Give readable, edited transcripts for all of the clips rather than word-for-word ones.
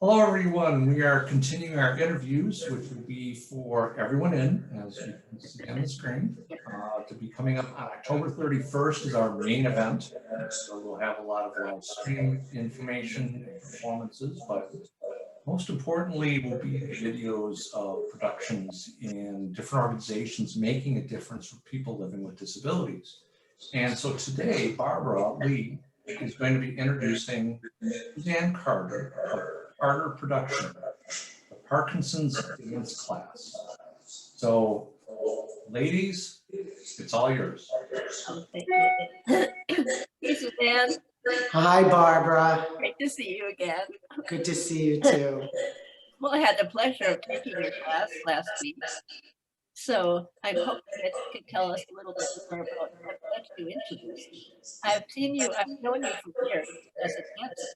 Hello, everyone. We are continuing our interviews, which will be for everyone in, as you can see on the screen, to be coming up on October 31st is our main event. So we'll have a lot of live stream information and performances, but most importantly will be videos of productions in different organizations making a difference for people living with disabilities. And so today, Barbara Lee is going to be introducing Susanne Carter of Carter Production, the Parkinson's dance class. So, ladies, it's all yours. Thank you. Hey, Susanne. Hi, Barbara. Great to see you again. Good to see you too. Well, I had the pleasure of taking your class last week. So I'm hoping that you can tell us a little bit more about what led you into this. I've known you for years as a dancer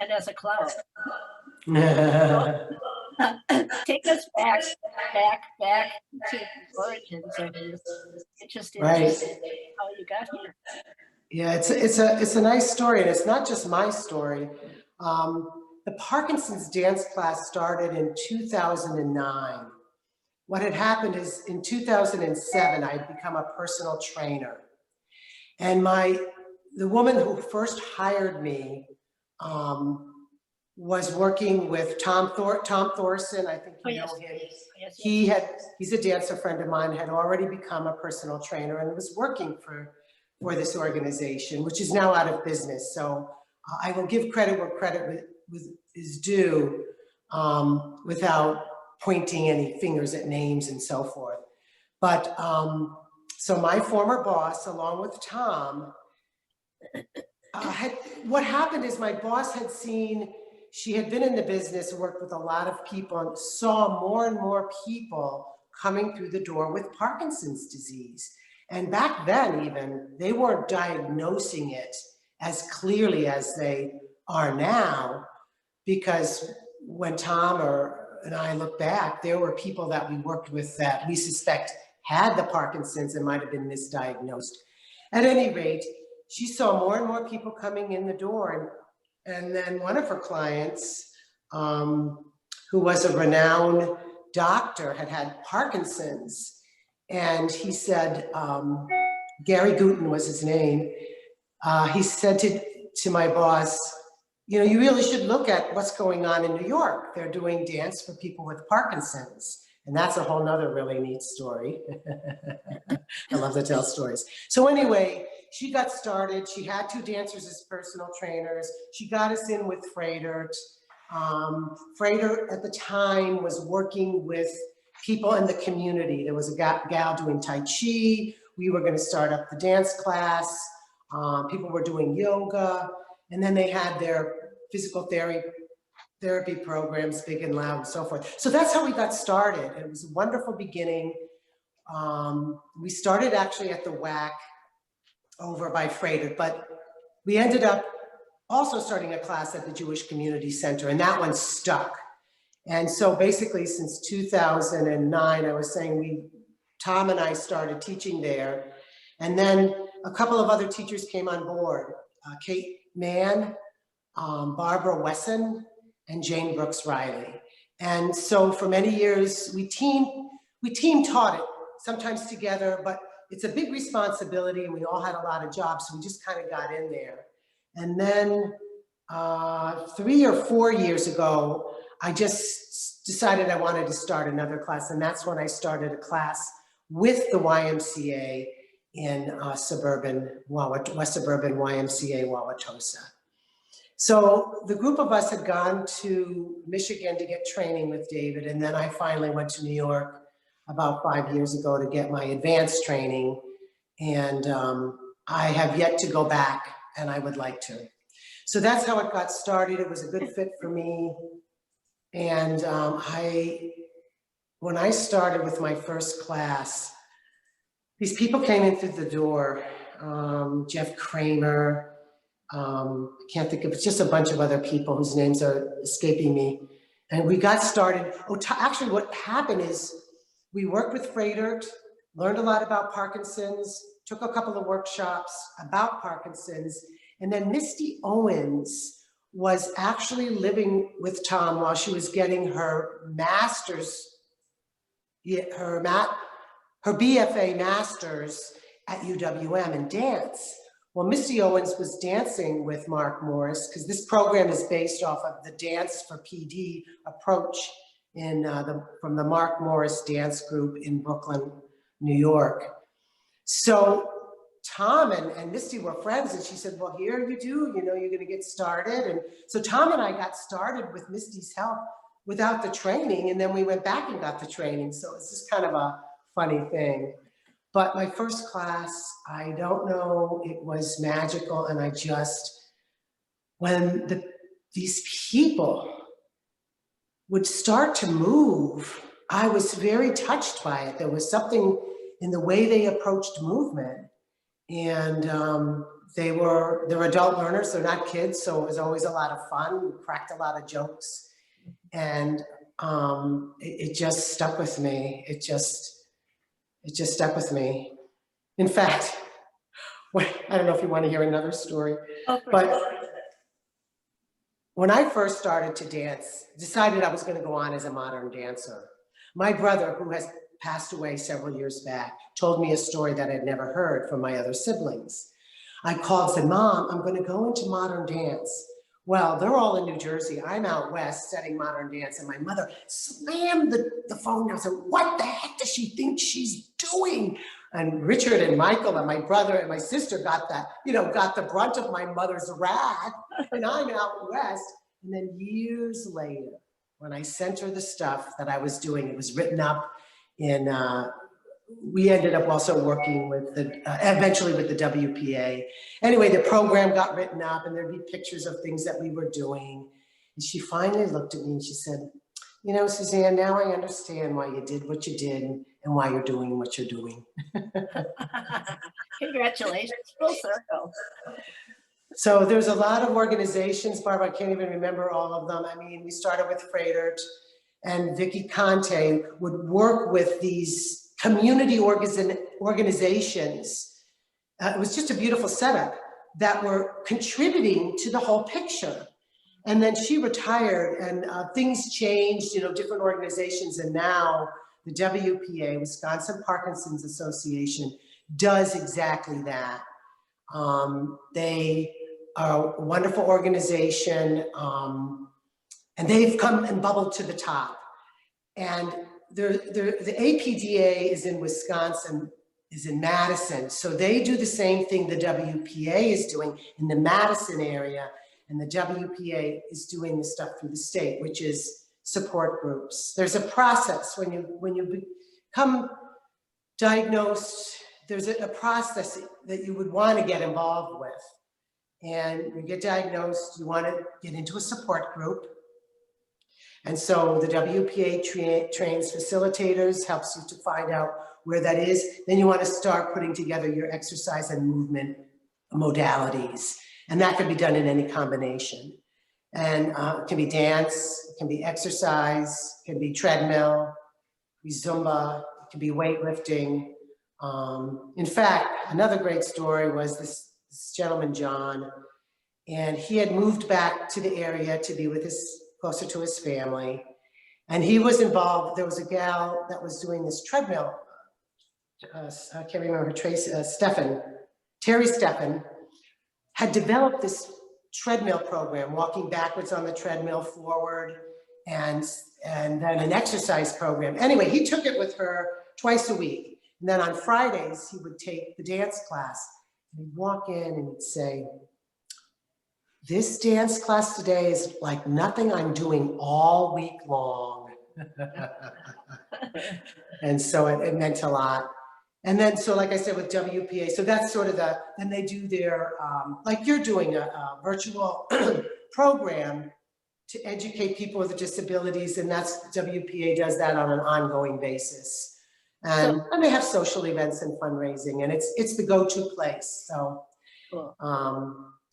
and as a clown. Take us back to the origins of your interest in Right. how you got here. Yeah, it's a nice story, and it's not just my story. The Parkinson's dance class started in 2009. What had happened is in 2007, I had become a personal trainer. And the woman who first hired me was working with Tom Thorson. I think you know him. Yes. He's a dancer friend of mine, had already become a personal trainer and was working for this organization, which is now out of business. So I will give credit where credit is due without pointing any fingers at names and so forth. But so my former boss, along with Tom, what happened is my boss had seen, she had been in the business, worked with a lot of people, and saw more and more people coming through the door with Parkinson's disease. And back then even, they weren't diagnosing it as clearly as they are now, because when Tom and I look back, there were people that we worked with that we suspect had the Parkinson's and might have been misdiagnosed. At any rate, she saw more and more people coming in the door. And then one of her clients, who was a renowned doctor, had Parkinson's. And he said, Gary Guten was his name. He said to my boss, you know, you really should look at what's going on in New York. They're doing dance for people with Parkinson's. And that's a whole nother really neat story. I love to tell stories. So anyway, she got started. She had 2 dancers as personal trainers. She got us in with Fredert. Fredert at the time was working with people in the community. There was a gal doing Tai Chi. We were going to start up the dance class. People were doing yoga. And then they had their physical therapy programs, Big and Loud and so forth. So that's how we got started. It was a wonderful beginning. We started actually at the WAC over by Fredert, but we ended up also starting a class at the Jewish Community Center, and that one stuck. And so basically since 2009, I was saying Tom and I started teaching there. And then a couple of other teachers came on board, Kate Mann, Barbara Wesson, and Jane Brooks Riley. And so for many years, we team taught it, sometimes together, but it's a big responsibility and we all had a lot of jobs, so we just kind of got in there. And then 3 or 4 years ago, I just decided I wanted to start another class, and that's when I started a class with the YMCA in West Suburban YMCA Wauwatosa. So the group of us had gone to Michigan to get training with David, and then I finally went to New York about 5 years ago to get my advanced training, and I have yet to go back, and I would like to. So that's how it got started. It was a good fit for me, and when I started with my first class, these people came in through the door, Jeff Kramer, I can't think of, it's just a bunch of other people whose names are escaping me. And we got started. Actually what happened is we worked with Fredert, learned a lot about Parkinson's, took a couple of workshops about Parkinson's, and then Misty Owens was actually living with Tom while she was getting her master's, her BFA master's at UWM in dance. Well, Misty Owens was dancing with Mark Morris because this program is based off of the Dance for PD approach from the Mark Morris dance group in Brooklyn, New York. So Tom and Misty were friends, and she said, well, here you do, you know, you're gonna get started. And so Tom and I got started with Misty's help without the training, and then we went back and got the training. So it's just kind of a funny thing. But my first class, I don't know, it was magical. And I just, when these people would start to move, I was very touched by it. There was something in the way they approached movement. And they're adult learners, they're not kids. So it was always a lot of fun. We cracked a lot of jokes. And it just stuck with me. It just stuck with me. In fact, I don't know if you want to hear another story, but when I first started to dance, decided I was going to go on as a modern dancer. My brother, who has passed away several years back, told me a story that I'd never heard from my other siblings. I called and said, Mom, I'm going to go into modern dance. Well, they're all in New Jersey. I'm out west studying modern dance, and my mother slammed the phone down and said, what the heck does she think she's doing? And Richard and Michael and my brother and my sister got that, you know, got the brunt of my mother's wrath, and I'm out west. And then years later, when I sent her the stuff that I was doing, it was written up in, we ended up also working with eventually with the WPA. Anyway, the program got written up and there'd be pictures of things that we were doing. And she finally looked at me and she said, you know, Susanne, now I understand why you did what you did and why you're doing what you're doing. Congratulations, full circle. So there's a lot of organizations, Barbara, I can't even remember all of them. I mean, we started with Fredert, and Vicky Conte would work with these community organizations. It was just a beautiful setup that were contributing to the whole picture. And then she retired and things changed, you know, different organizations. And now the WPA, Wisconsin Parkinson's Association, does exactly that. They are a wonderful organization, and they've come and bubbled to the top. And the APDA is in Wisconsin, is in Madison. So they do the same thing the WPA is doing in the Madison area. And the WPA is doing the stuff through the state, which is support groups. There's a process when you become diagnosed, there's a process that you would want to get involved with. And you get diagnosed, you want to get into a support group. And so the WPA trains facilitators, helps you to find out where that is. Then you want to start putting together your exercise and movement modalities. And that can be done in any combination. And it can be dance, it can be exercise, it can be treadmill, it can be Zumba, it can be weightlifting. In fact, another great story was this gentleman, John, and he had moved back to the area to be with closer to his family. And he was involved, there was a gal that was doing this treadmill, I can't remember her, Terry Steffen, had developed this treadmill program, walking backwards on the treadmill, forward, and then an exercise program. Anyway, he took it with her twice a week. And then on Fridays, he would take the dance class. And he'd walk in and he'd say, this dance class today is like nothing I'm doing all week long. And so it meant a lot. And then, so like I said, with WPA, so that's sort of then they do their, like you're doing a virtual program to educate people with disabilities, and WPA does that on an ongoing basis. And they have social events and fundraising, and it's the go-to place. So, Cool.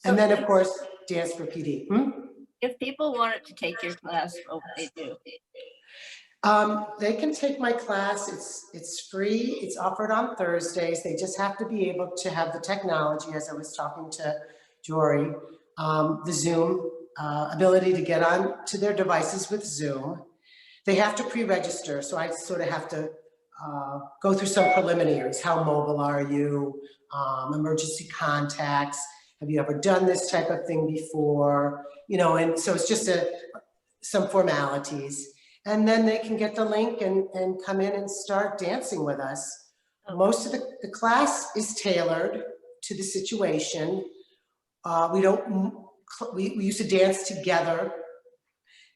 And then of course, Dance for PD. If people wanted to take your class, what would they do? They can take my class. It's free. It's offered on Thursdays. They just have to be able to have the technology, as I was talking to Jory, the Zoom ability to get on to their devices with Zoom. They have to pre-register, so I sort of have to go through some preliminaries. How mobile are you? Emergency contacts. Have you ever done this type of thing before? You know, and so it's just some formalities. And then they can get the link and come in and start dancing with us. Most of the class is tailored to the situation. We used to dance together,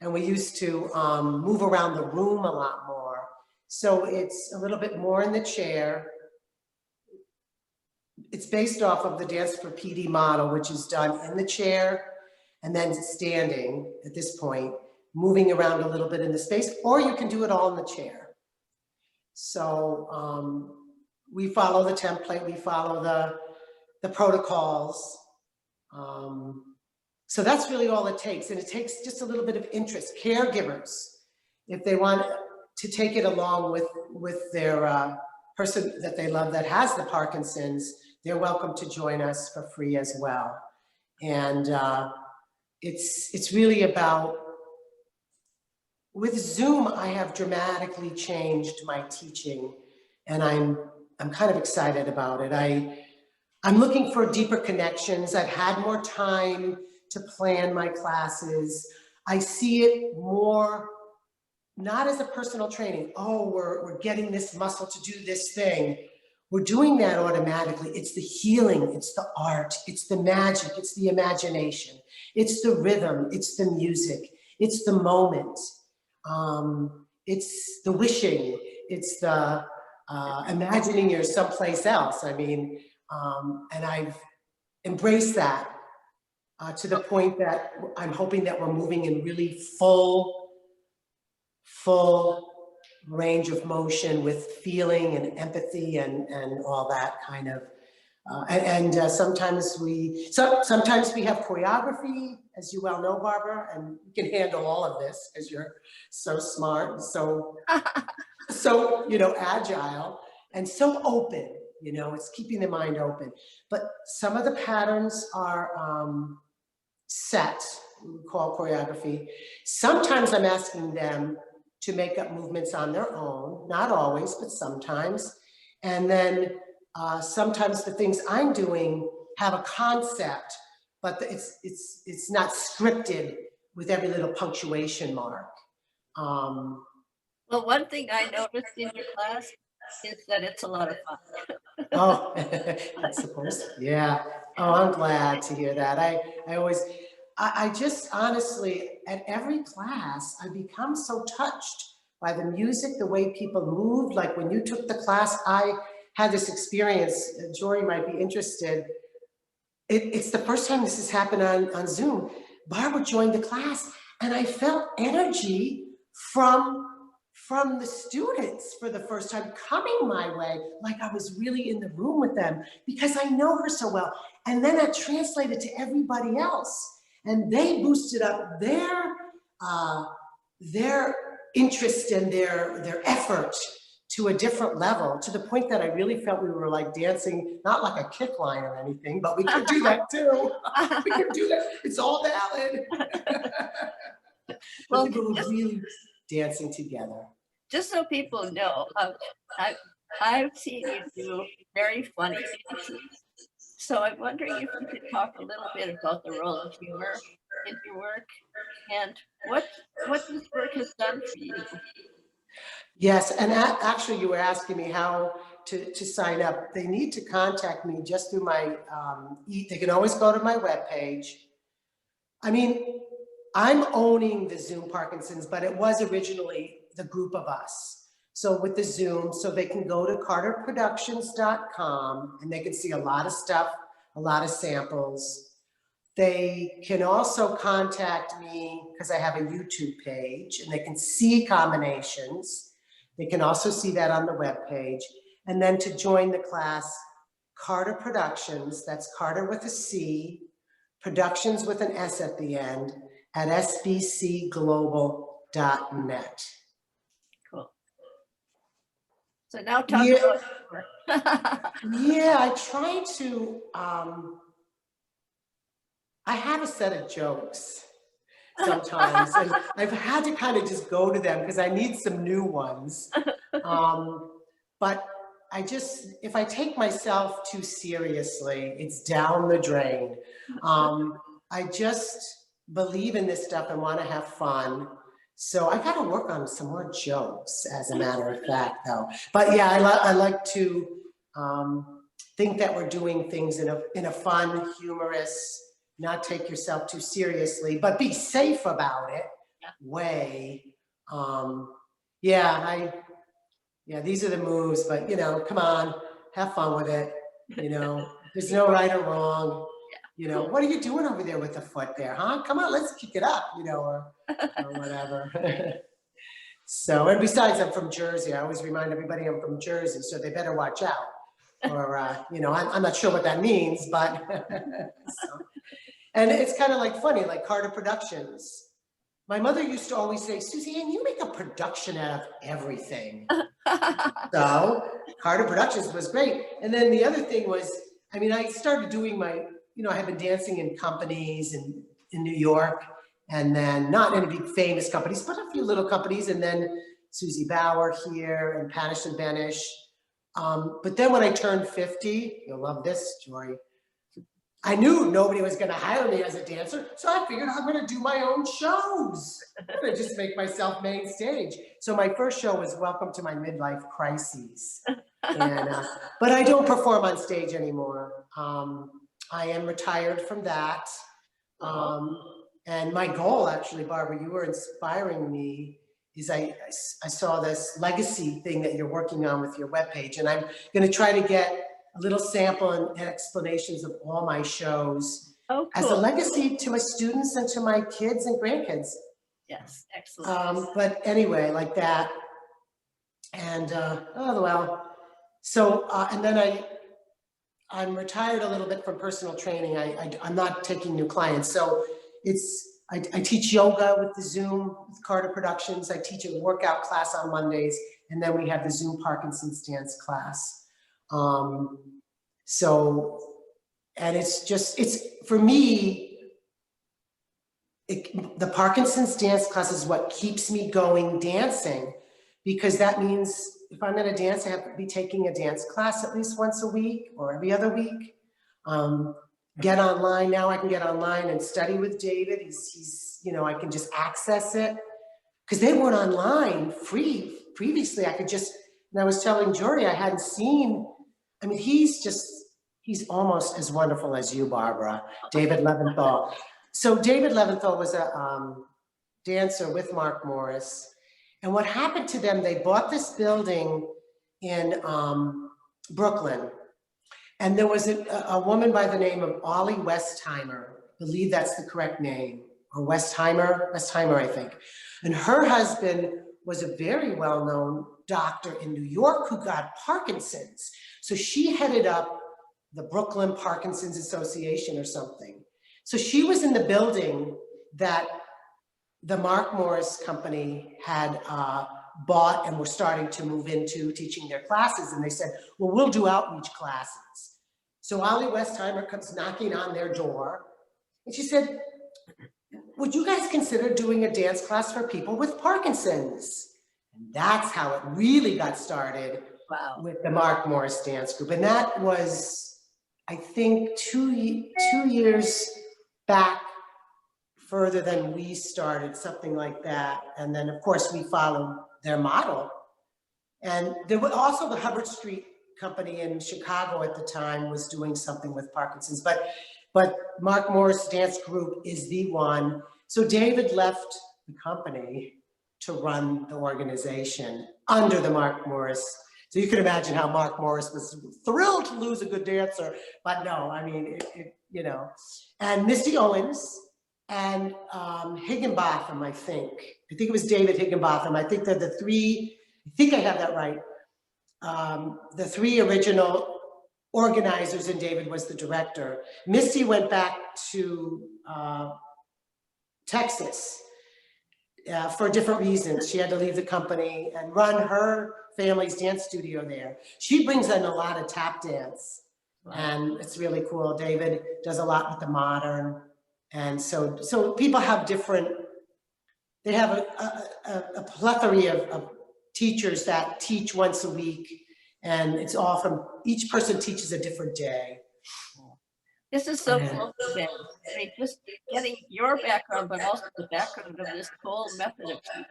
and we used to move around the room a lot more. So it's a little bit more in the chair. It's based off of the Dance for PD model, which is done in the chair and then standing at this point, moving around a little bit in the space, or you can do it all in the chair. So we follow the template, we follow the protocols. So that's really all it takes. And it takes just a little bit of interest. Caregivers, if they want to take it along with their person that they love that has the Parkinson's, they're welcome to join us for free as well. And it's really about, with Zoom, I have dramatically changed my teaching, and I'm kind of excited about it. I'm looking for deeper connections. I've had more time to plan my classes. I see it more, not as a personal training. Oh, we're getting this muscle to do this thing. We're doing that automatically. It's the healing, it's the art, it's the magic, it's the imagination, it's the rhythm, it's the music, it's the moment, it's the wishing, it's the imagining you're someplace else. I mean, and I've embraced that to the point that I'm hoping that we're moving in really full range of motion with feeling and empathy and all that kind of, sometimes we have choreography, as you well know, Barbara, and you can handle all of this because you're so smart and so you know, agile and so open. You know, it's keeping the mind open. But some of the patterns are set, we call choreography. Sometimes I'm asking them to make up movements on their own, not always, but sometimes. And then sometimes the things I'm doing have a concept, but it's not scripted with every little punctuation mark. Well, one thing I noticed in your class is that it's a lot of fun. Oh, I suppose, yeah. Oh, I'm glad to hear that. I just honestly, at every class, I become so touched by the music, the way people move. Like when you took the class, I had this experience, Jory might be interested. It's the first time this has happened on Zoom. Barbara joined the class and I felt energy from the students for the first time coming my way, like I was really in the room with them because I know her so well. And then I translated to everybody else and they boosted up their interest and their effort to a different level, to the point that I really felt we were like dancing, not like a kick line or anything, but we could do that too. We could do that. It's all valid. Well, But we were really dancing together. just so people know, I've seen you do very funny dances. So I'm wondering if you could talk a little bit about the role of humor in your work and what this work has done for you. Yes, and actually you were asking me how to sign up. They need to contact me just through my, they can always go to my webpage. I mean, I'm owning the Zoom Parkinson's, but it was originally the group of us. So with the Zoom, so they can go to carterproductions.com and they can see a lot of stuff, a lot of samples. They can also contact me because I have a YouTube page and they can see combinations. They can also see that on the webpage. And then to join the class, Carter Productions, that's Carter with a C, Productions with an S at the end, at sbcglobal.net. Cool. So now talk about humor. Yeah, I try to, I have a set of jokes sometimes. And I've had to kind of just go to them because I need some new ones. But if I take myself too seriously, it's down the drain. I just believe in this stuff and want to have fun. So I got to work on some more jokes, as a matter of fact, though. But yeah, I like to think that we're doing things in a fun, humorous, not take yourself too seriously, but be safe about it way. Yeah, these are the moves, but come on, have fun with it. There's no right or wrong. What are you doing over there with the foot there, huh? Come on, let's kick it up, or whatever. So, and besides, I'm from Jersey. I always remind everybody I'm from Jersey, so they better watch out. Or, I'm not sure what that means, but, and it's kind of like funny, like Carter Productions. My mother used to always say, Suzanne, you make a production out of everything. So Carter Productions was great. And then the other thing was, I started doing I had been dancing in companies in New York, and then not in any big famous companies, but a few little companies. And then Susie Bauer here and Panish and Banish. But then when I turned 50, you'll love this story. I knew nobody was going to hire me as a dancer, so I figured I'm going to do my own shows. I'm going to just make myself main stage. So my first show was Welcome to My Midlife Crises. But I don't perform on stage anymore. I am retired from that. And my goal, actually, Barbara, you were inspiring me, is I saw this legacy thing that you're working on with your webpage, and I'm going to try to get a little sample and explanations of all my shows as a legacy to my students and to my kids and grandkids. Yes, excellent. But anyway, like that. And, so, and then I'm retired a little bit from personal training. I'm not taking new clients. So I teach yoga with the Zoom with Carter Productions. I teach a workout class on Mondays, and then we have the Zoom Parkinson's dance class. And it's for me, the Parkinson's dance class is what keeps me going dancing, because that means if I'm going to dance, I have to be taking a dance class at least once a week or every other week. Get online. Now I can get online and study with David. He's I can just access it, because they weren't online free previously. And I was telling Jory, I hadn't seen, he's almost as wonderful as you, Barbara, David Leventhal. So David Leventhal was a dancer with Mark Morris. And what happened to them, they bought this building in Brooklyn. And there was a woman by the name of Ollie Westheimer, I believe that's the correct name, or Westheimer, I think. And her husband was a very well-known doctor in New York who got Parkinson's. So she headed up the Brooklyn Parkinson's Association or something. So she was in the building that the Mark Morris company had bought and were starting to move into teaching their classes. And they said, well, we'll do outreach classes. So Ollie Westheimer comes knocking on their door, and she said, would you guys consider doing a dance class for people with Parkinson's? And that's how it really got started. Wow. With the Mark Morris Dance Group. And that was, I think, 2 years back further than we started, something like that. And then, of course, we followed their model. And there was also the Hubbard Street Company in Chicago at the time was doing something with Parkinson's. But Mark Morris Dance Group is the one. So David left the company to run the organization under the Mark Morris. So you can imagine how Mark Morris was thrilled to lose a good dancer, but no, and Misty Owens and Higginbotham, I think it was David Higginbotham. I think they're the three, I think I have that right. The three original organizers, and David was the director. Misty went back to Texas for different reasons. She had to leave the company and run her family's dance studio there. She brings in a lot of tap dance, and it's really cool. David does a lot with the modern, and so people have different they have a plethora of teachers that teach once a week, and it's all from, each person teaches a different day. This is so Yeah. cool, Suzanne. I mean, just getting your background, but also the background of this whole method of teaching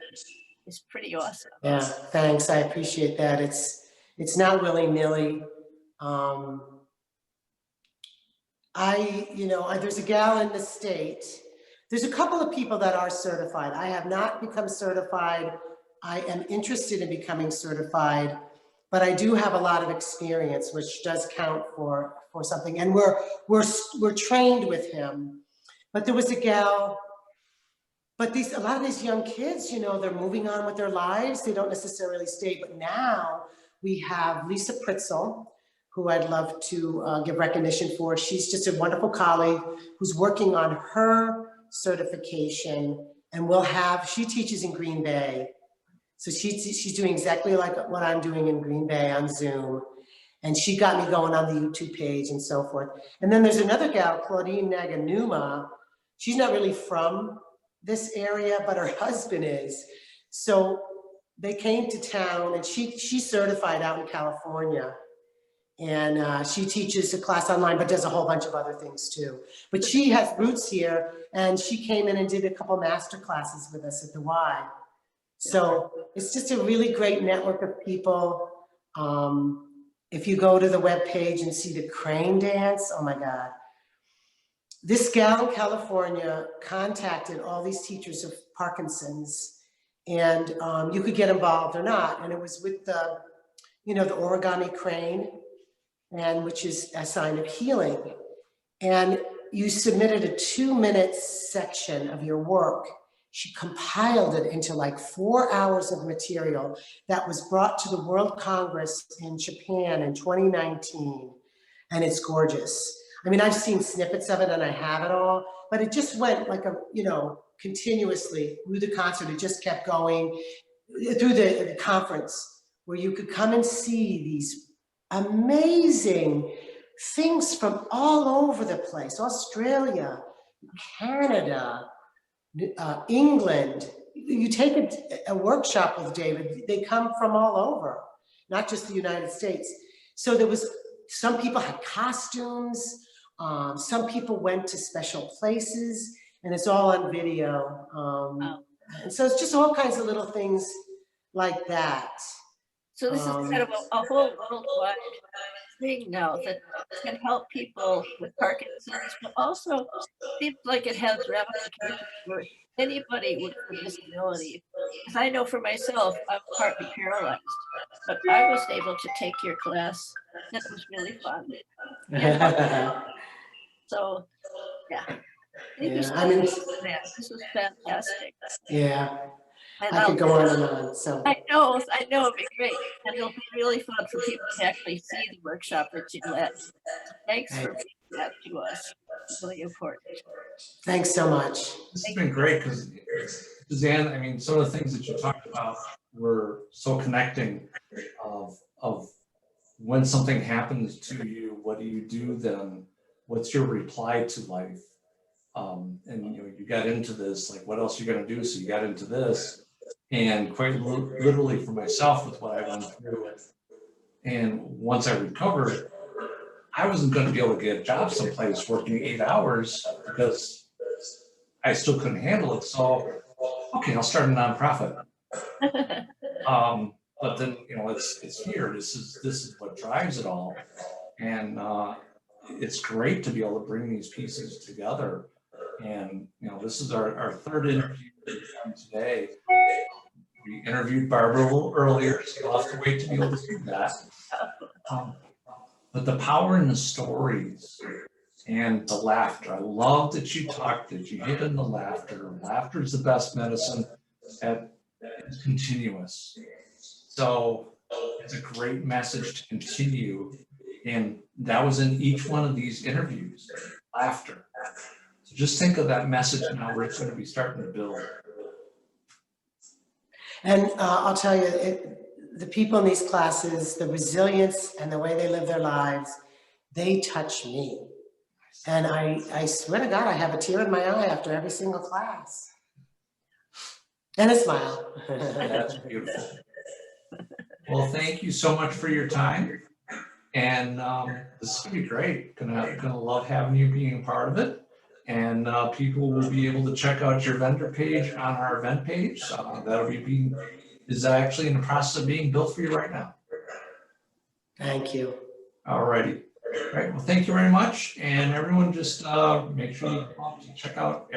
is pretty awesome. Yeah, thanks, I appreciate that. It's not willy-nilly. There's a gal in the state. There's a couple of people that are certified. I have not become certified. I am interested in becoming certified, but I do have a lot of experience, which does count for something. And we're trained with him. But there was a gal, but a lot of these young kids, they're moving on with their lives. They don't necessarily stay. But now we have Lisa Pritzel, who I'd love to give recognition for. She's just a wonderful colleague who's working on her certification, and she teaches in Green Bay. So she's doing exactly like what I'm doing in Green Bay on Zoom. And she got me going on the YouTube page and so forth. And then there's another gal, Claudine Naganuma. She's not really from this area, but her husband is. So they came to town, and she's certified out in California. And she teaches a class online, but does a whole bunch of other things too. But she has roots here, and she came in and did a couple master classes with us at the Y. So it's just a really great network of people. If you go to the webpage and see the crane dance, oh my God. This gal in California contacted all these teachers of Parkinson's, and you could get involved or not. And it was with the origami crane, and which is a sign of healing. And you submitted a 2-minute section of your work. She compiled it into like 4 hours of material that was brought to the World Congress in Japan in 2019. And it's gorgeous. I mean, I've seen snippets of it and I have it all, but it just went like continuously through the concert. It just kept going through the conference, where you could come and see these amazing things from all over the place. Australia, Canada, England. You take a workshop with David, they come from all over, not just the United States. So some people had costumes, some people went to special places, and it's all on video. And so it's just all kinds of little things like that. So this is kind of a whole worldwide thing now that can help people with Parkinson's, but also seems like it has ramifications for anybody with a disability. Because I know for myself, I'm partly paralyzed, but I was able to take your class, and it was really fun. So, yeah. Thank you so much for that. This was fantastic. Yeah, And I could go on and on. So I know, it'd be great. And it'll be really fun for people to actually see the workshop that you led. So thanks for bringing that to us. It's really important. Thanks so much. This has been great because, Suzanne, I mean, some of the things that you talked about were so connecting of when something happens to you, what do you do then? What's your reply to life? And you got into this, like, what else are you going to do? So you got into this, and quite literally for myself with what I went through. And once I recovered, I wasn't going to be able to get a job someplace working 8 hours because I still couldn't handle it. So, okay, I'll start a nonprofit. But then, it's here. This is what drives it all. And it's great to be able to bring these pieces together. And, this is our third interview today. We interviewed Barbara a little earlier, so you'll have to wait to be able to see that. But the power in the stories and the laughter. I love that you hit in the laughter. Laughter is the best medicine, and it's continuous. So it's a great message to continue. And that was in each one of these interviews, laughter. So just think of that message and how we're going to be starting to build. And I'll tell you, the people in these classes, the resilience and the way they live their lives, they touch me. And I swear to God, I have a tear in my eye after every single class. And a smile. That's beautiful. Well, thank you so much for your time. And this is gonna be great. Gonna love having you being a part of it. And people will be able to check out your vendor page on our event page. That'll be is actually in the process of being built for you right now. Thank you. All righty. All right. Well, thank you very much. And everyone just make sure you check out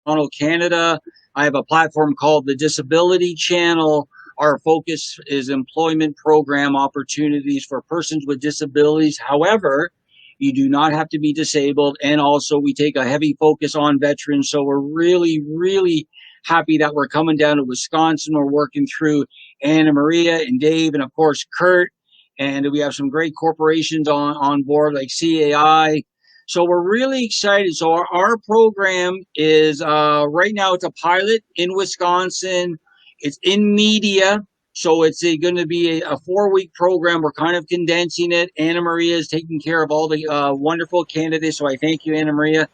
Toronto, Canada. I have a platform called the Disability Channel. Our focus is employment program opportunities for persons with disabilities. However, you do not have to be disabled. And also we take a heavy focus on veterans. So we're really, really happy that we're coming down to Wisconsin. We're working through Anna Maria and Dave and of course Kurt. And we have some great corporations on board like CAI. So we're really excited. So our program is right now it's a pilot in Wisconsin. It's in media. So it's going to be a 4-week program. We're kind of condensing it. Anna Maria is taking care of all the wonderful candidates. So I thank you, Anna Maria.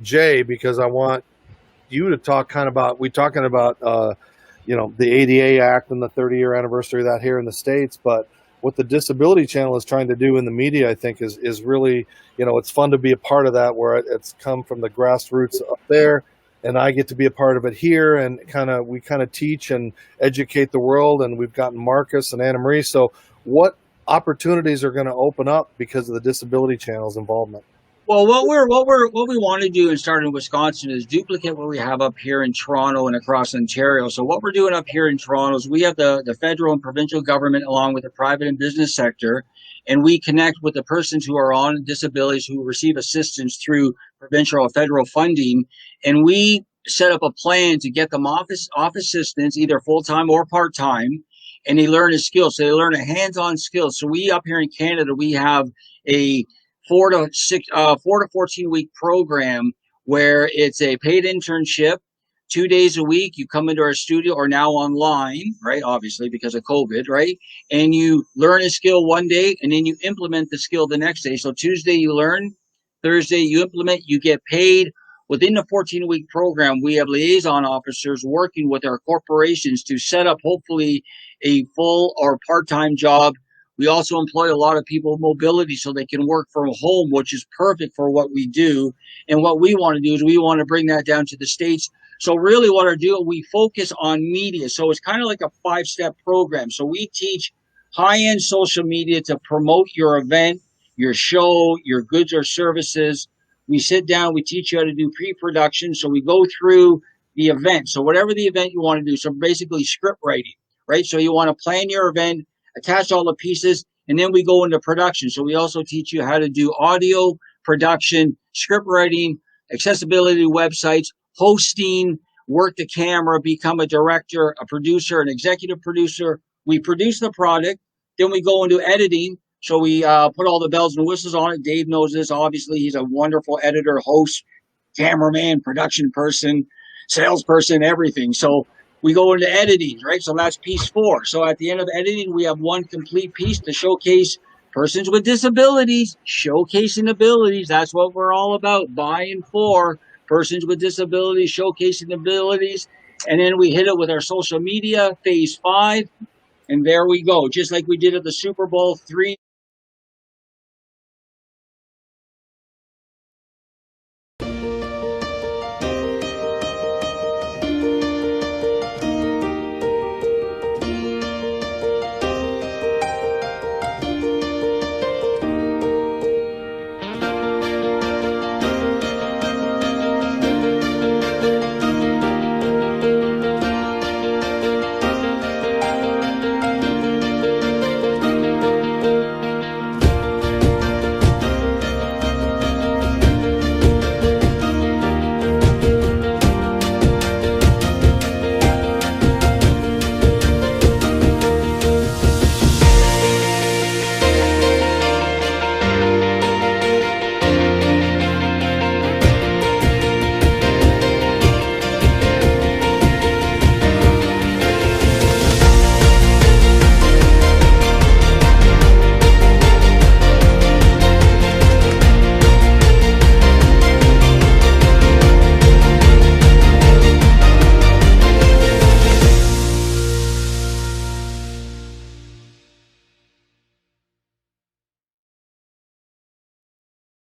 Jay, because I want you to talk we're talking about, the ADA Act and the 30-year anniversary of that here in the States, but what the Disability Channel is trying to do in the media, I think, is really, it's fun to be a part of that, where it's come from the grassroots up there, and I get to be a part of it here, and we teach and educate the world, and we've gotten Marcus and Anna Marie. So what opportunities are going to open up because of the Disability Channel's involvement? Well, what we want to do and start in Wisconsin is duplicate what we have up here in Toronto and across Ontario. So what we're doing up here in Toronto is we have the federal and provincial government along with the private and business sector, and we connect with the persons who are on disabilities who receive assistance through provincial or federal funding, and we set up a plan to get them off assistance, either full-time or part-time, and they learn a skill. So they learn a hands-on skill. So we up here in Canada, we have a 4 to 14 week program where it's a paid internship, 2 days a week. You come into our studio or now online, right? Obviously because of COVID, right? And you learn a skill one day and then you implement the skill the next day. So Tuesday you learn, Thursday you implement, you get paid. Within the 14-week program, we have liaison officers working with our corporations to set up hopefully a full or part-time job. We also employ a lot of people with mobility so they can work from home, which is perfect for what we do. And what we want to do is we want to bring that down to the States. So really what we focus on media. So it's kind of like a 5-step program. So we teach high-end social media to promote your event, your show, your goods or services. We sit down, we teach you how to do pre-production. So we go through the event. So whatever the event you want to do. So basically script writing, right? So you want to plan your event, attach all the pieces, and then we go into production. So we also teach you how to do audio production, script writing, accessibility to websites, hosting, work the camera, become a director, a producer, an executive producer. We produce the product, then we go into editing. So we put all the bells and whistles on it. Dave knows this. Obviously, he's a wonderful editor, host, cameraman, production person, salesperson, everything. So we go into editing, right? So that's piece 4. So at the end of editing, we have one complete piece to showcase persons with disabilities, showcasing abilities. That's what we're all about, by and for persons with disabilities, showcasing abilities. And then we hit it with our social media, phase 5. And there we go, just like we did at the Super Bowl 3.